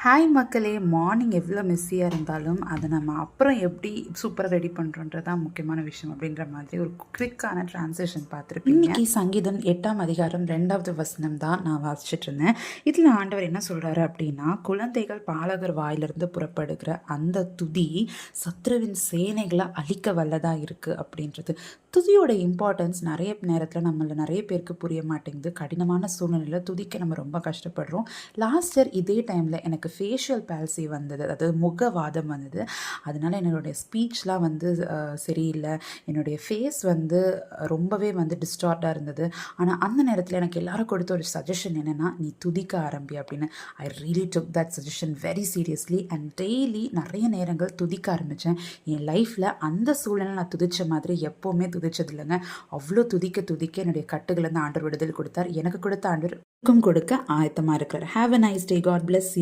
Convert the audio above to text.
Hi மக்களே, morning எவ்வளோ மெஸ்ஸியாக இருந்தாலும் அதை நம்ம அப்புறம் எப்படி சூப்பராக ரெடி பண்ணுறோன்றது தான் முக்கியமான விஷயம் அப்படின்ற மாதிரி ஒரு குவிக்கான டிரான்சேஷன் பார்த்துருப்பீங்க. இன்னைக்கு சங்கீதம் 8ஆம் அதிகாரம் 2வது வசனம் தான் நான் வாசிச்சுட்டு இருந்தேன். இதில் ஆண்டவர் என்ன சொல்கிறாரு அப்படின்னா, குழந்தைகள் பாலகர் வாயிலிருந்து புறப்படுகிற அந்த துதி சத்ருவின் சேனைகளை அழிக்க வல்லதாக இருக்குது அப்படின்றது. துதியோட இம்பார்ட்டன்ஸ் நிறைய நேரத்தில் நிறைய பேருக்கு புரிய மாட்டேங்குது. கடினமான சூழ்நிலையில் துதிக்க நம்ம ரொம்ப கஷ்டப்படுறோம். லாஸ்ட் இயர் இதே டைமில் எனக்கு ஃபேஷியல் பால்சி வந்தது, அதாவது முகவாதம் வந்தது. அதனால் என்னுடைய ஸ்பீச்லாம் சரியில்லை, என்னுடைய ஃபேஸ் ரொம்பவே டிஸ்டார்டாக இருந்தது. ஆனால் அந்த நேரத்தில் எனக்கு எல்லாரும் கொடுத்த ஒரு சஜஷன் என்னென்னா, நீ துதிக்க ஆரம்பி அப்படின்னு. I really took that suggestion very seriously and daily நிறைய நேரங்கள் துதிக்க ஆரம்பித்தேன். என் லைஃப்பில் அந்த சூழ்நிலை நான் துதித்த மாதிரி எப்போவுமே துதிச்சது இல்லைங்க. அவ்வளோ துதிக்க என்னுடைய கட்டுகள் ஆண்டவர் விடுதல் கொடுத்தார். எனக்கு கொடுத்த ஆண்டவர் கொடுக்க ஆயத்தமாக இருக்கிறார். Have a nice day. God bless you.